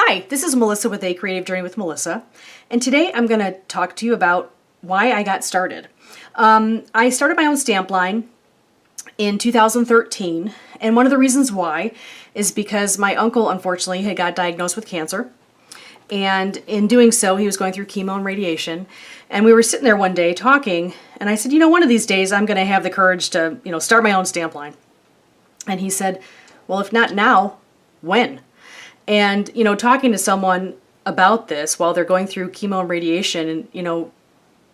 Hi, this is Melissa with A Creative Journey with Melissa, and today I'm going to talk to you about why I got started. I started my own stamp line in 2013, and one of the reasons why is because my uncle unfortunately had got diagnosed with cancer, and in doing so he was going through chemo and radiation, and we were sitting there one day talking, and I said, one of these days I'm going to have the courage to, start my own stamp line. And he said, well, if not now, when? And, talking to someone about this while they're going through chemo and radiation and,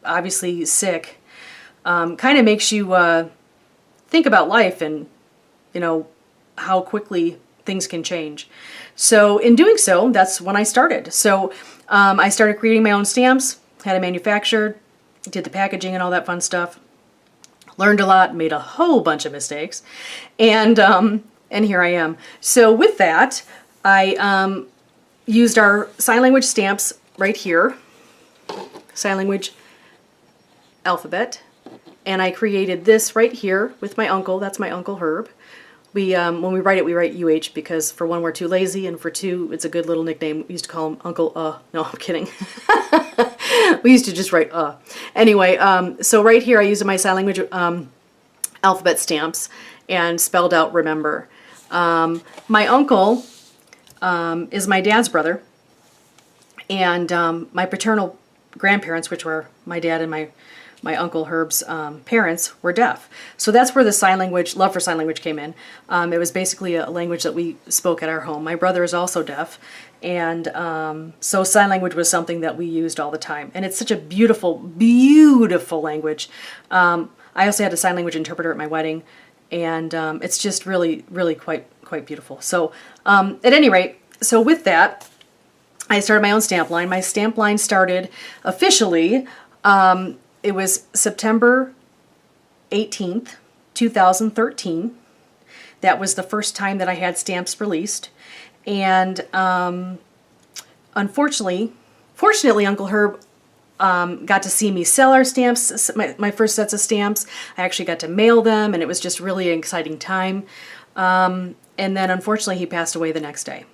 obviously sick, kind of makes you think about life and, how quickly things can change. So in doing so, that's when I started. So I started creating my own stamps, had it manufactured, did the packaging and all that fun stuff. Learned a lot, made a whole bunch of mistakes, and here I am. So with that, I used our sign language stamps right here, sign language alphabet, and I created this right here with my uncle. That's my Uncle Herb. When we write it, we write UH because for one, we're too lazy, and for two, it's a good little nickname. We used to call him Uncle No, I'm kidding. We used to just write Anyway, so right here I used my sign language alphabet stamps and spelled out remember. My uncle is my dad's brother, and my paternal grandparents, which were my dad and my Uncle Herb's parents, were deaf. So that's where the sign language, love for sign language came in. It was basically a language that we spoke at our home. My brother is also deaf, and so sign language was something that we used all the time. And it's such a beautiful, beautiful language. I also had a sign language interpreter at my wedding, and it's just really, really quite beautiful. So at any rate, so with that, I started my own stamp line. My stamp line started officially, it was September 18th, 2013. That was the first time that I had stamps released. And fortunately, Uncle Herb got to see me sell our stamps, my first sets of stamps. I actually got to mail them, and it was just really an exciting time. And then unfortunately he passed away the next day.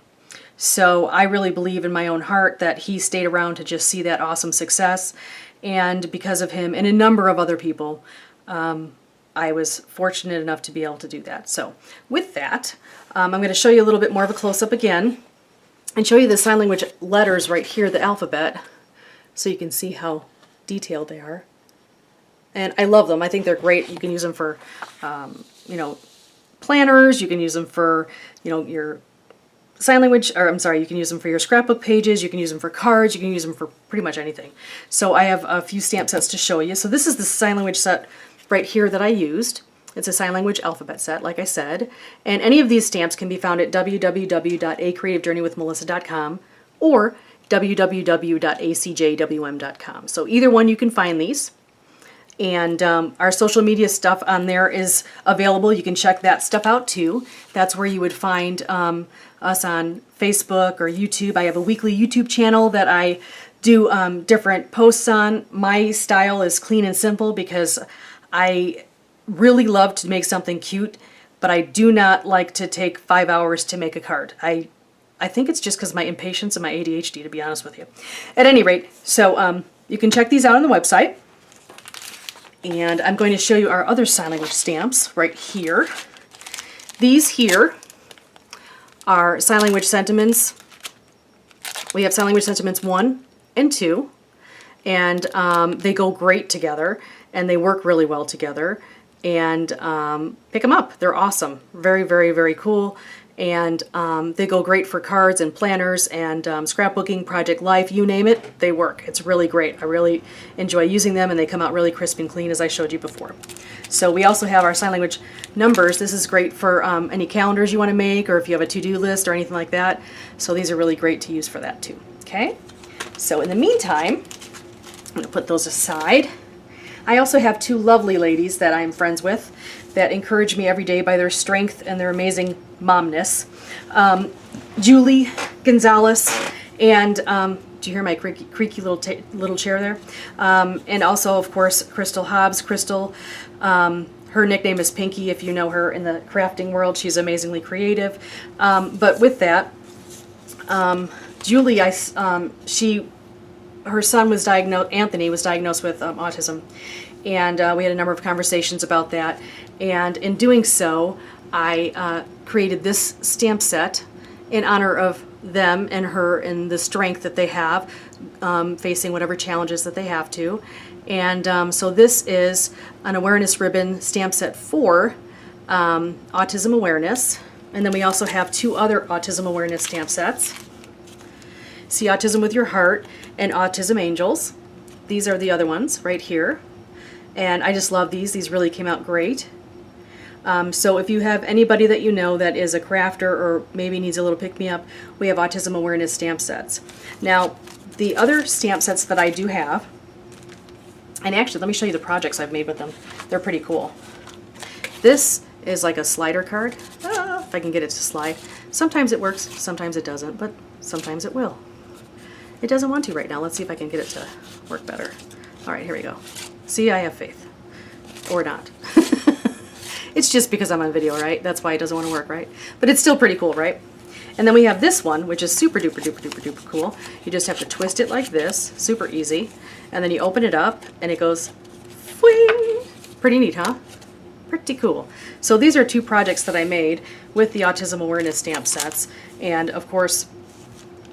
So I really believe in my own heart that he stayed around to just see that awesome success. And because of him and a number of other people, I was fortunate enough to be able to do that. So with that, I'm going to show you a little bit more of a close-up again and show you the sign language letters right here, the alphabet, so you can see how detailed they are. And I love them. I think they're great. You can use them for, planners. You can use them for, your sign language, or I'm sorry, you can use them for your scrapbook pages, you can use them for cards, you can use them for pretty much anything. So I have a few stamp sets to show you. So this is the sign language set right here that I used. It's a sign language alphabet set, like I said. And any of these stamps can be found at www.acreativejourneywithmelissa.com or www.acjwm.com. So either one you can find these. And our social media stuff on there is available. You can check that stuff out too. That's where you would find us on Facebook or YouTube. I have a weekly YouTube channel that I do different posts on. My style is clean and simple because I really love to make something cute, but I do not like to take 5 hours to make a card. I think it's just because of my impatience and my ADHD, to be honest with you. At any rate, so you can check these out on the website. And I'm going to show you our other sign language stamps right here. These here are sign language sentiments. We have sign language sentiments 1 and 2, and they go great together, and they work really well together. And pick them up. They're awesome. Very, very, very cool. And they go great for cards and planners and scrapbooking, project life, you name it, they work. It's really great. I really enjoy using them, and they come out really crisp and clean, as I showed you before. So we also have our sign language numbers. This is great for any calendars you want to make, or if you have a to-do list or anything like that. So these are really great to use for that too. Okay? So in the meantime, I'm going to put those aside. I also have two lovely ladies that I'm friends with that encourage me every day by their strength and their amazing momness. Julie Gonzalez and do you hear my creaky little chair there? And also, of course, Crystal Hobbs. Crystal, her nickname is Pinky if you know her in the crafting world. She's amazingly creative. But with that, Julie, her son was diagnosed, Anthony was diagnosed with autism, and we had a number of conversations about that. And in doing so, I created this stamp set in honor of them and her and the strength that they have facing whatever challenges that they have to. And so this is an awareness ribbon stamp set for autism awareness. And then we also have 2 other autism awareness stamp sets. See Autism with Your Heart and Autism Angels. These are the other ones right here. And I just love these. These really came out great. So if you have anybody that you know that is a crafter or maybe needs a little pick-me-up, we have autism awareness stamp sets. Now, the other stamp sets that I do have, and actually let me show you the projects I've made with them. They're pretty cool. This is like a slider card. If I can get it to slide. Sometimes it works, sometimes it doesn't, but sometimes it will. It doesn't want to right now. Let's see if I can get it to work better. All right, here we go. See, I have faith. Or not. It's just because I'm on video, right? That's why it doesn't want to work, right? But it's still pretty cool, right? And then we have this one, which is super duper duper duper duper cool. You just have to twist it like this, super easy. And then you open it up and it goes, fling! Pretty neat, huh? Pretty cool. So these are 2 projects that I made with the autism awareness stamp sets. And of course,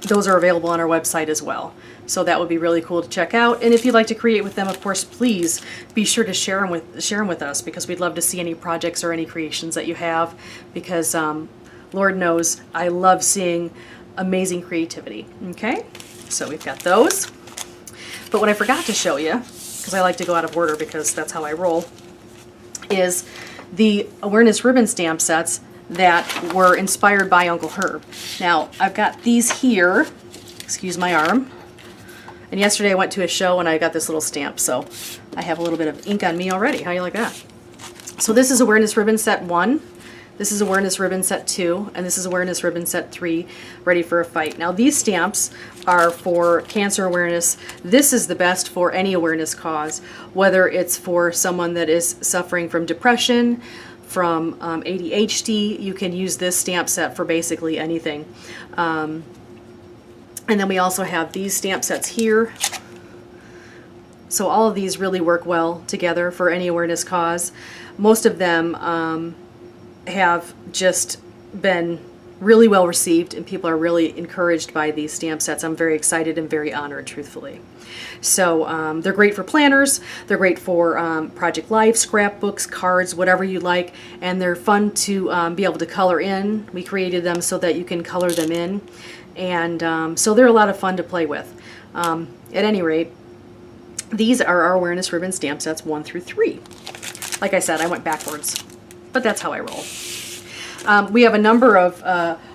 those are available on our website as well. So that would be really cool to check out. And if you'd like to create with them, of course, please be sure to share them with us, because we'd love to see any projects or any creations that you have, because Lord knows I love seeing amazing creativity. Okay, so we've got those. But what I forgot to show you, because I like to go out of order because that's how I roll, is the awareness ribbon stamp sets that were inspired by Uncle Herb. Now, I've got these here. Excuse my arm. And yesterday I went to a show and I got this little stamp, so I have a little bit of ink on me already. How do you like that? So this is awareness ribbon set 1. This is awareness ribbon set 2, and this is awareness ribbon set 3, ready for a fight. Now these stamps are for cancer awareness. This is the best for any awareness cause, whether it's for someone that is suffering from depression, from ADHD. You can use this stamp set for basically anything. And then we also have these stamp sets here. So all of these really work well together for any awareness cause. Most of them have just been really well received, and people are really encouraged by these stamp sets. I'm very excited and very honored, truthfully. So they're great for planners, they're great for Project Life, scrapbooks, cards, whatever you like, and they're fun to be able to color in. We created them so that you can color them in, and so they're a lot of fun to play with. At any rate, these are our awareness ribbon stamp sets 1 through 3. Like I said, I went backwards, but that's how I roll. We have a number of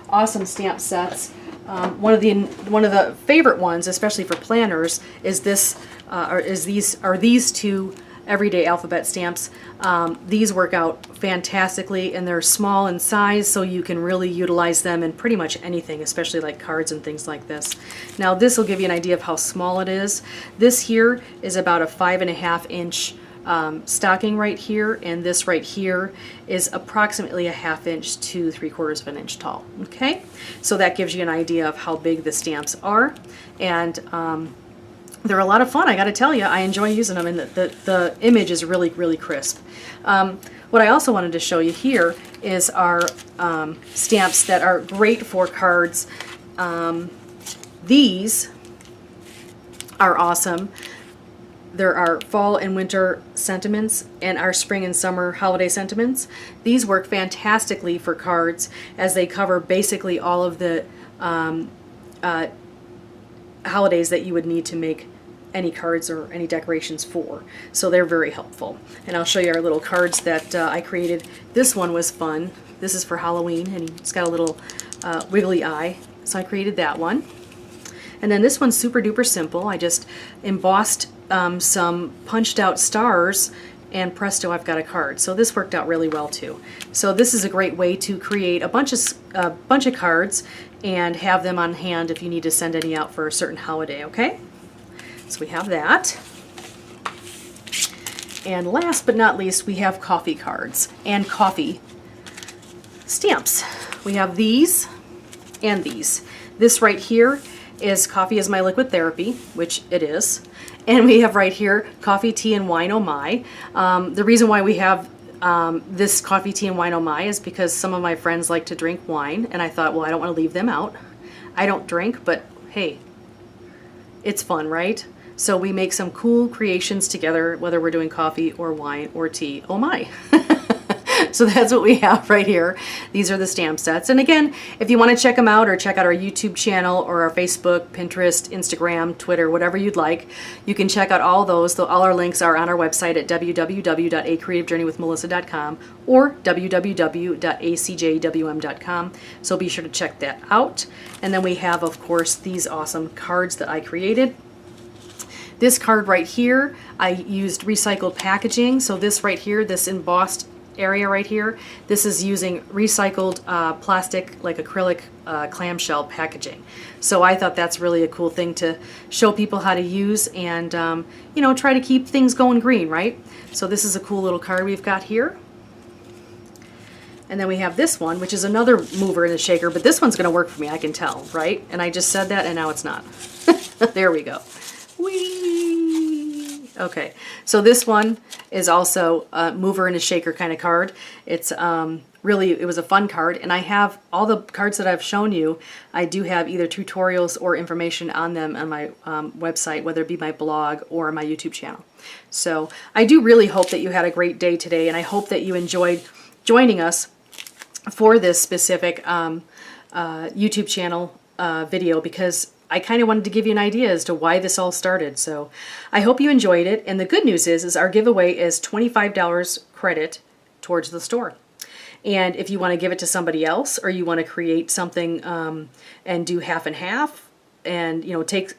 awesome stamp sets. One of the favorite ones, especially for planners, is these 2 everyday alphabet stamps. These work out fantastically, and they're small in size, so you can really utilize them in pretty much anything, especially like cards and things like this. Now this will give you an idea of how small it is. This here is about a 5.5 inch stocking right here, and this right here is approximately a 1/2 inch to 3/4 of an inch tall. Okay, so that gives you an idea of how big the stamps are, and they're a lot of fun. I got to tell you, I enjoy using them, and the image is really, really crisp. What I also wanted to show you here is our stamps that are great for cards. These are awesome. There are fall and winter sentiments and our spring and summer holiday sentiments. These work fantastically for cards, as they cover basically all of the holidays that you would need to make any cards or any decorations for. So they're very helpful. And I'll show you our little cards that I created. This one was fun. This is for Halloween, and it's got a little wiggly eye. So I created that one. And then this one's super duper simple. I just embossed some punched out stars, and presto, I've got a card. So this worked out really well too. So this is a great way to create a bunch of cards and have them on hand if you need to send any out for a certain holiday, okay? So we have that. And last but not least, we have coffee cards and coffee stamps. We have these and these. This right here is Coffee is My Liquid Therapy, which it is. And we have right here Coffee, Tea, and Wine Oh My. The reason why we have this Coffee, Tea, and Wine Oh My is because some of my friends like to drink wine, and I thought, well, I don't want to leave them out. I don't drink, but hey, it's fun, right? So we make some cool creations together, whether we're doing coffee or wine or tea. Oh my. So that's what we have right here. These are the stamp sets. And again, if you want to check them out or check out our YouTube channel or our Facebook, Pinterest, Instagram, Twitter, whatever you'd like, you can check out all those. All our links are on our website at www.acreativejourneywithmelissa.com or www.acjwm.com. So be sure to check that out. And then we have, of course, these awesome cards that I created. This card right here, I used recycled packaging. So this right here, this embossed area right here, this is using recycled plastic, like acrylic clamshell packaging. So I thought that's really a cool thing to show people how to use and you know, try to keep things going green, right? So this is a cool little card we've got here. And then we have this one, which is another mover and a shaker, but this one's going to work for me, I can tell, right? And I just said that and now it's not. There we go. Whee! Okay, so this one is also a mover and a shaker kind of card. It's really, it was a fun card, and I have all the cards that I've shown you. I do have either tutorials or information on them on my website, whether it be my blog or my YouTube channel. So I do really hope that you had a great day today, and I hope that you enjoyed joining us for this specific YouTube channel video, because I kind of wanted to give you an idea as to why this all started. So I hope you enjoyed it. And the good news is our giveaway is $25 credit towards the store. And if you want to give it to somebody else, or you want to create something and do half and half, and you know, take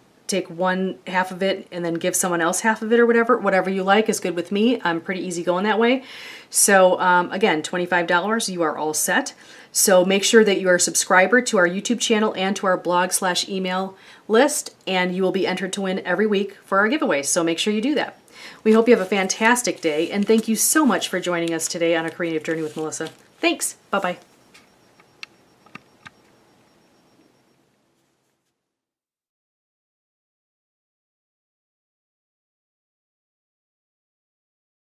one half of it and then give someone else half of it, or whatever you like is good with me. I'm pretty easy going that way. So again, $25, you are all set. So make sure that you are a subscriber to our YouTube channel and to our blog/email list, and you will be entered to win every week for our giveaways. So make sure you do that. We hope you have a fantastic day, and thank you so much for joining us today on A Creative Journey with Melissa. Thanks. Bye-bye.